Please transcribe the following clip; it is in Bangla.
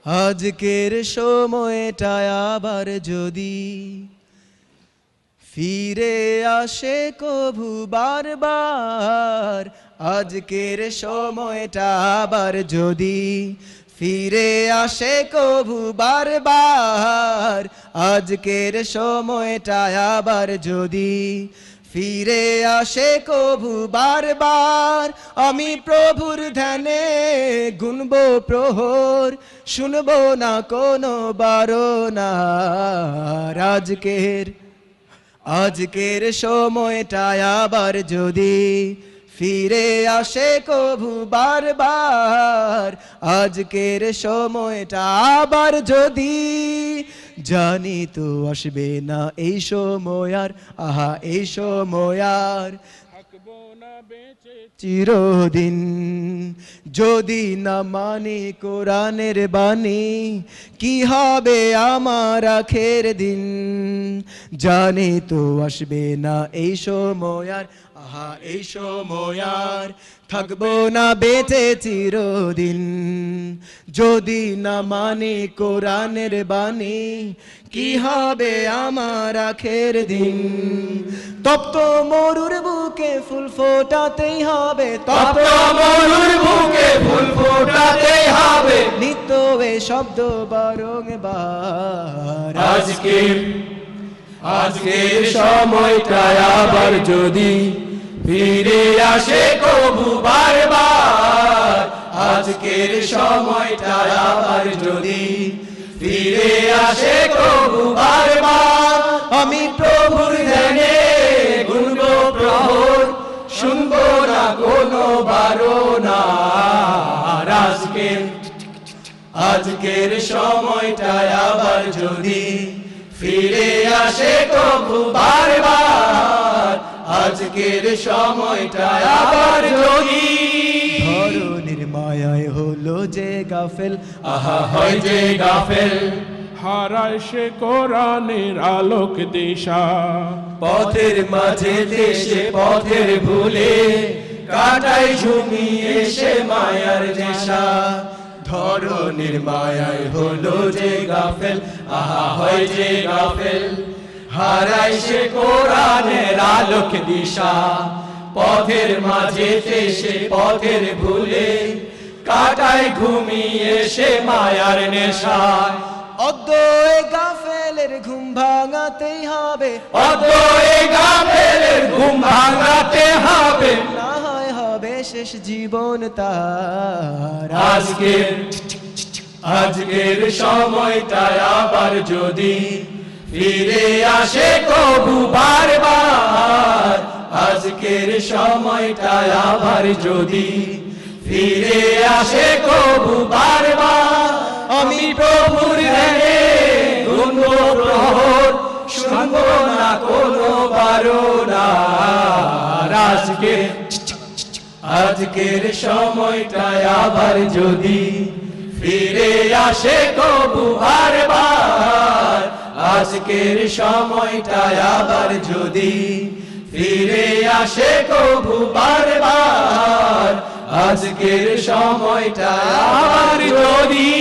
আজকের সময়টা আবার যদি ফিরে আসে কভু বারবার, আজকের সময়টা আবার যদি ফিরে আসে কভু বারবার, আজকের সময়টা আবার যদি ফিরে আসে কভু বারবার, আমি প্রভুর ধ্যানে গুনব প্রহর, শুনবো না কোনো বারনা। আজকের সময়টা আবার যদি ফিরে আসে কভু বারবার, আজকের সময়টা আবার যদি, জানি তো আসবে না এই সময় আর, আহা এই সময় আর চিরদিন। যদি না মানি কোরআনের বাণী, কি হবে আমার আখের দিন। জানি তো আসবে না এই সময় আর, আহা এই সময় আর থাকবো না বেঁচে চিরদিন। যদি না মানি কোরআনের বাণী, কি হবে আমার আখের দিন। তপ্ত মরুর বুকে ফুল ফোটাতেই হবে, তপ্ত মরুর বুকে ফুল ফোটাতেই হবে, নিত্য এ শব্দ বারংবার। আজকের সময়টা আবার যদি ফিরে আসে কভু বারবার, আজকের সময়টা আবার যদি ফিরে আসে কভু বারবার, আমি প্রভুর ধ্যানে গুনব প্রহর, শুনবো না কোনো বারনা। আজকের সময়টা আবার যদি ফিরে আসে কভু বারবার, আজকের সময়টা আবার যদি। ধরনীর মায়ায় হলো যে গাফেল, আহা হয় যে গাফেল, হারায় সে কোরআনের আলোক দিশা। পথের মাঝে দেশে পথের ভুলে কাটাই ঝুমিয়ে সে মায়ার নেশা। ধরনীর মায়ায় হলো যে গাফেল, আহা হয় যে গাফেল, হারায় সে কোরআনের আলোক দিশা। পথের মাঝে দেশে পথের ভুলে কাটায় ঘুমিয়ে সে মায়ার নেশা। অদ্বয় গাফেলের ঘুম ভাঙাতেই হবে, অদ্বয় গাফেলের ঘুম ভাঙাতে হবে, না হয় হবে শেষ জীবন তার। আজকের সময়টা আবার যদি ফিরে আসে কভু বারবার, আজকের সময়টা আবার যদি ফিরে আসে কভু বারবার, আমি প্রভুর ধ্যানে গুনব প্রহর, শুনবো না কোনো বারনা। আজকের সময়টা আবার যদি ফিরে আসে কভু বারবার, আজকের সময়টা আবার যদি ফিরে আসে কভু বারবার, আজকের সময়টা আবার যদি।